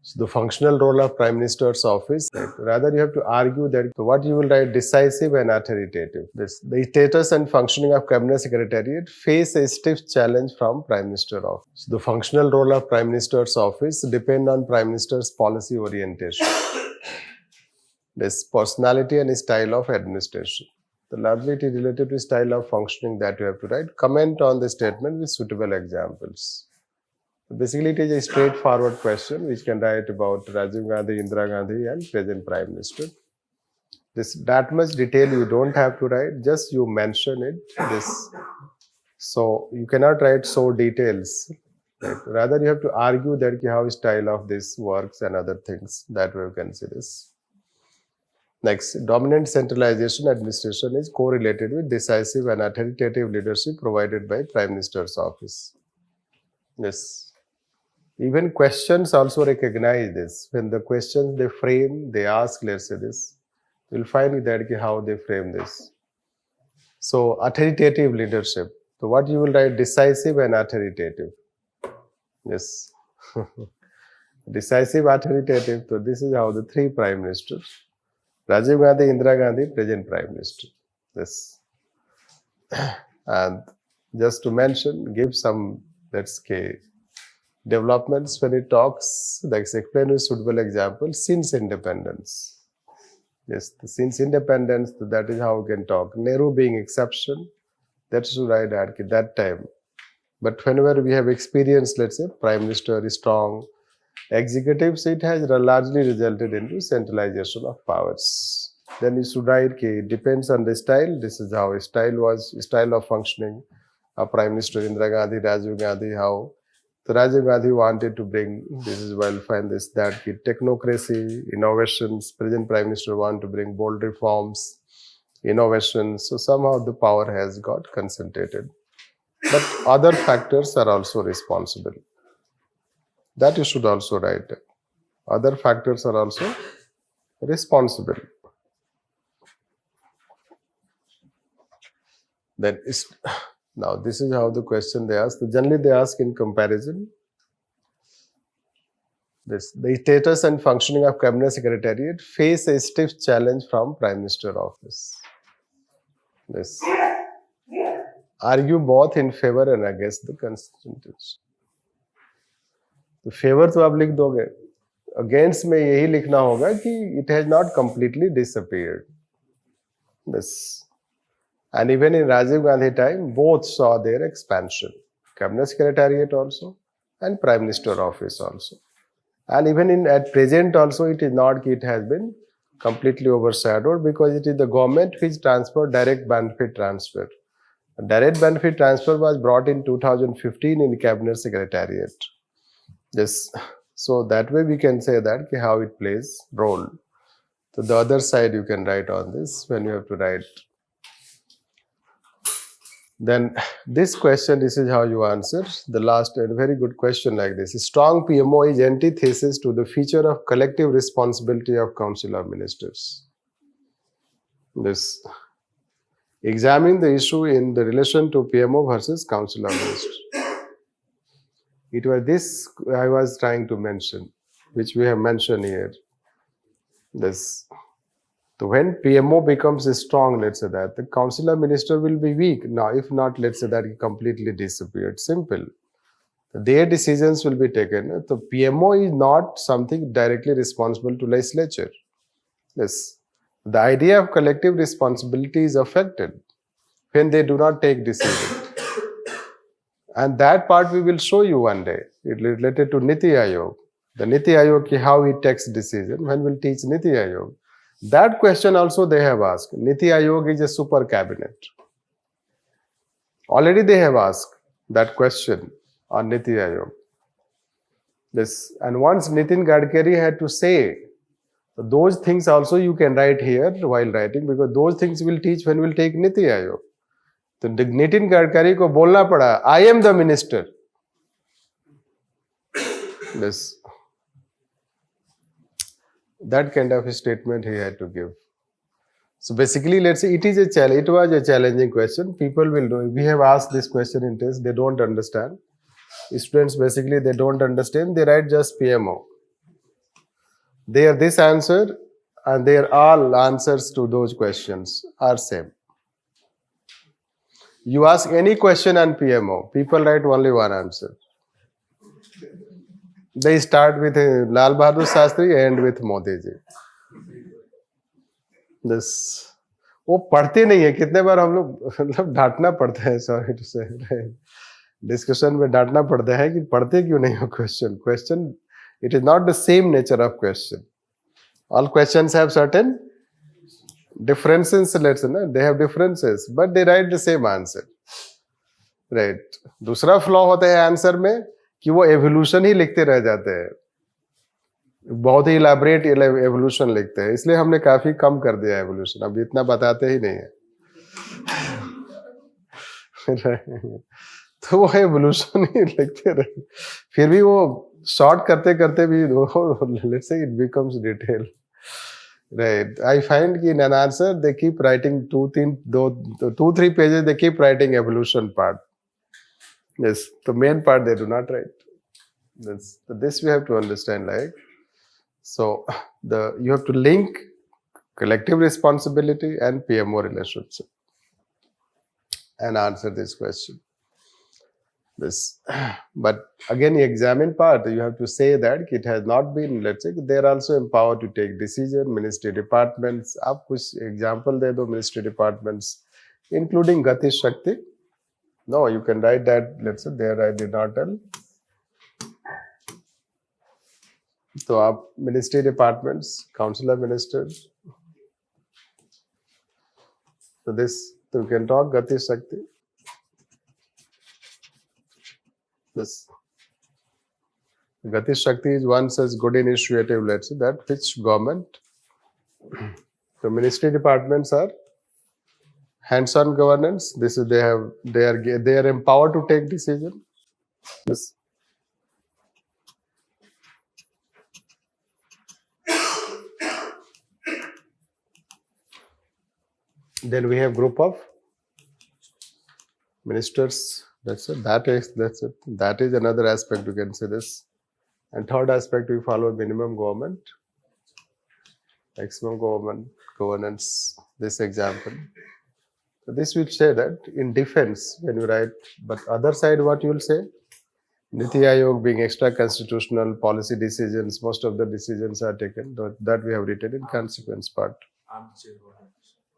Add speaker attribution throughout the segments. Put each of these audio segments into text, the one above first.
Speaker 1: So the functional role of Prime Minister's office, rather you have to argue that what you will write decisive and authoritative. The status and functioning of Cabinet Secretariat face a stiff challenge from Prime Minister office. So the functional role of Prime Minister's office depend on Prime Minister's policy orientation. This personality and style of administration. The largely it is related to style of functioning that you have to write. Comment on the statement with suitable examples. Basically, it is a straightforward question which can write about Rajiv Gandhi, Indira Gandhi and present Prime Minister. That much detail you don't have to write, just you mention it. So you cannot write so details. Right? Rather, you have to argue that how style of this works and other things. That way you can see this. Next, dominant centralization administration is correlated with decisive and authoritative leadership provided by Prime Minister's office. Yes. Even questions also recognize this. When the questions they frame, they ask, let's say this, you'll find that how they frame this. So, authoritative leadership. So, what you will write, decisive and authoritative. Yes. Decisive, authoritative. So, this is how the three Prime Ministers. Rajiv Gandhi, Indira Gandhi, present Prime Minister. Yes. And just to mention, give some, let's say, developments when it talks, like explain with suitable example, since independence. Yes, since independence, that is how we can talk. Nehru being exception, that's right at that time. But whenever we have experienced, let's say, Prime Minister is strong, executives, it has largely resulted into centralization of powers. Then you should write, it depends on the style. This is how style of functioning of Prime Minister Indira Gandhi, Rajiv Gandhi, how. So Rajiv Gandhi wanted to bring, this is why you'll find this, that technocracy, innovations, present Prime Minister want to bring bold reforms, innovations. So somehow the power has got concentrated. But other factors are also responsible. That you should also write. Other factors are also responsible. Then now this is how the question they ask. Generally they ask in comparison. The status and functioning of Cabinet Secretariat face a stiff challenge from Prime Minister office. This. Argue both in favor and against the Constitution. तो favour तो आप लिख दोगे, against में यही लिखना होगा कि it has not completely disappeared. This. And even in Rajiv Gandhi time, both saw their expansion. Cabinet Secretariat also and Prime Minister office also. And even at present also, it is not it has been completely overshadowed because it is the government which transferred direct benefit transfer. Direct benefit transfer was brought in 2015 in Cabinet Secretariat. Yes, so that way we can say that how it plays role. So the other side you can write on this when you have to write. Then this question, this is how you answer. The last, a very good question like this. Strong PMO is antithesis to the feature of collective responsibility of Council of Ministers. This. Examine the issue in the relation to PMO versus Council of Ministers. It was this I was trying to mention, which we have mentioned here. This. So when PMO becomes strong, let's say that, the Council of Ministers will be weak. Now, if not, let's say that it completely disappeared. Simple. Their decisions will be taken. So PMO is not something directly responsible to legislature. Yes. The idea of collective responsibility is affected when they do not take decisions. And that part we will show you one day. It related to Niti Ayog. The Niti Ayog, how it takes decision, when we'll teach Niti Ayog. That question also they have asked. Niti Ayog is a super cabinet. Already they have asked that question on Niti Ayog. This, and once Nitin Gadkari had to say, those things also you can write here while writing, because those things we'll teach when we'll take Niti Ayog. तो नितिन गडकरी को बोलना पड़ा, I am the minister. This. That kind of a statement he had to give. So basically, let's say it is a challenge. It was a challenging question. People will do. We have asked this question in test. They don't understand. Students basically they don't understand. They write just PMO. Their this answer and their all answers to those questions are same. You ask any question on PMO, people write only one answer. They start with Lal Bahadur Shastri, end with Modi ji. This वो पढ़ते नहीं है. कितने बार हम लोग मतलब डांटना पड़ता है, सॉरी टू से, डिस्कशन में डांटना पड़ता है कि पढ़ते क्यों नहीं हो question. It is not the same nature of question. All questions have certain differences, let's say, they have differences, but they write the same answer. Right. दूसरा फ्लॉ होता है आंसर में कि वो एवोल्यूशन ही लिखते रह जाते हैं, बहुत ही इलाबरेट एवोल्यूशन लिखते हैं, इसलिए हमने काफी कम कर दिया एवोल्यूशन, अब इतना बताते ही नहीं है. तो वो एवोल्यूशन ही लिखते रहे, फिर भी वो शॉर्ट करते करते भी let's say it becomes detail. Right. I find in an answer they keep writing 2-3 pages. They keep writing evolution part. Yes, the main part they do not write. This we have to understand. Like, so you have to link collective responsibility and PMO relationship and answer this question. But again, the examine part, you have to say that it has not been, let's say, they are also empowered to take decision. Ministry departments, आप कुछ example दे दो ministry departments, including Gati Shakti. No, you can write that, let's say, there I did not tell. So आप ministry departments, councillor ministers. So you can talk Gati Shakti. This Gati Shakti is one such good initiative, let's say, that which government, the ministry departmts are hands-on governance. This is they are empowered to take decision. Yes. Then we have group of ministers. That's it. That is another aspect you can say this. And third aspect, we follow minimum government, maximum government governance. This example. So this will say that in defense when you write, but other side what you will say? Niti Aayog being extra constitutional, policy decisions, most of the decisions are taken. That we have written in consequence part.
Speaker 2: Armchair.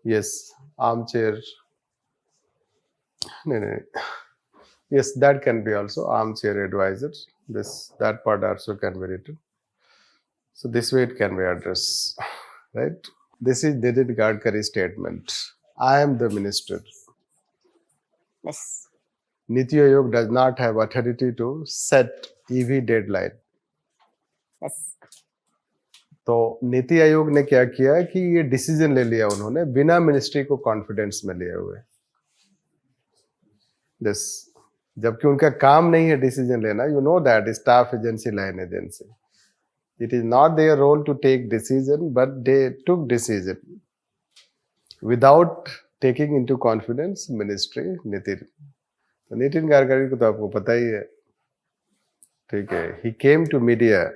Speaker 1: Yes, armchair. No. Yes, that can be also armchair advisors. That part also can be written. So this way it can be addressed, right? This is Nidin Gadkari statement. I am the minister.
Speaker 3: Yes.
Speaker 1: Niti Aayog does not have authority to set EV deadline.
Speaker 3: Yes.
Speaker 1: तो नीति आयोग ने क्या किया कि ये decision ले लिया उन्होंने बिना मिनिस्ट्री को कॉन्फिडेंस में लिए हुए. जबकि उनका काम नहीं है डिसीजन लेना. You know that staff agency line agency, it is not their role to take decision, but they took decision without taking into confidence ministry. Nitin Gadkari को तो आपको पता ही है, ठीक है. He came to media.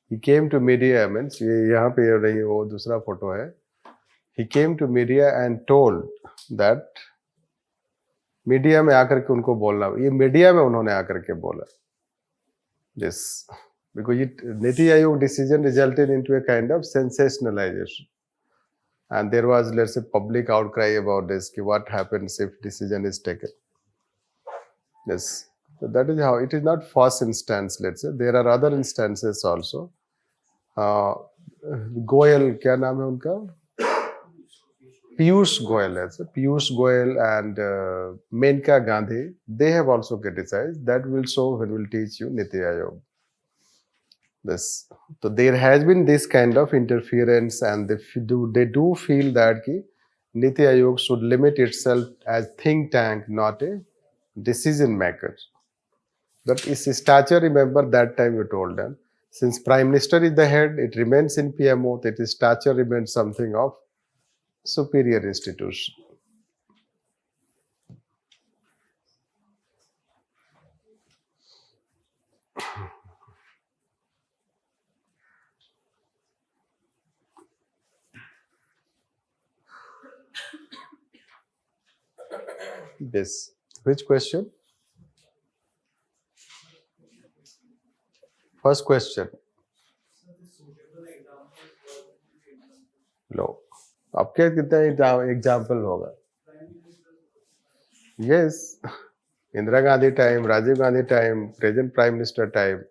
Speaker 1: He came to media, means ये यहाँ पे रही वो दूसरा फोटो है. He came to media and told that media में आकर के उनको बोलना, ये मीडिया में उन्होंने आकर के बोला. Yes, because Niti Aayog decision resulted into a kind of sensationalization, and there was, let's say, public outcry about this. Ki what happens if decision is taken? Yes. So that is how it is not first instance, let's say. There are other instances also. Goel, क्या नाम है उनका? Piyush Goel. Piyush Goel and Menka Gandhi, they have also criticized. That will show when we'll teach you Niti Aayog. So there has been this kind of interference, and they do feel that ki Niti Aayog should limit itself as think tank, not a decision maker. But its stature, remember that time you told them, since Prime Minister is the head, it remains in PMO, that its stature remains something of superior institution. Yes. Which question? First question. लो अब क्या कितना example होगा? Yes. Indira Gandhi time, Rajiv Gandhi time, present Prime Minister time,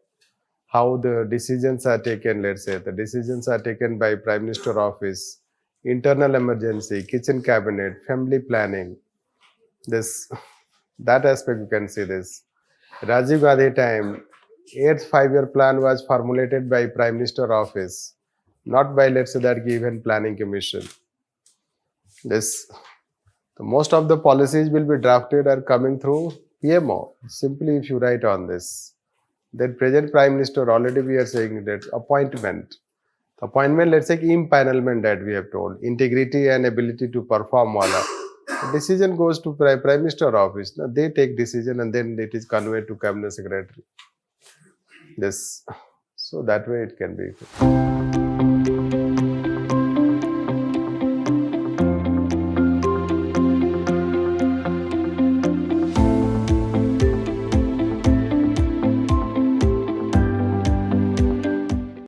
Speaker 1: how the decisions are taken, let's say, the decisions are taken by Prime Minister office, internal emergency, kitchen cabinet, family planning, this, that aspect you can see this. Rajiv Gandhi time, 8th 5-year plan was formulated by Prime Minister office, not by, let's say, that given planning commission. This, most of the policies will be drafted or coming through PMO. Simply if you write on this. Then present Prime Minister, already we are saying that appointment. Appointment, let's say empanelment that we have told. Integrity and ability to perform wala. Decision goes to Prime Minister office. Now, they take decision and then it is conveyed to Cabinet Secretary. Yes. So that way it can be.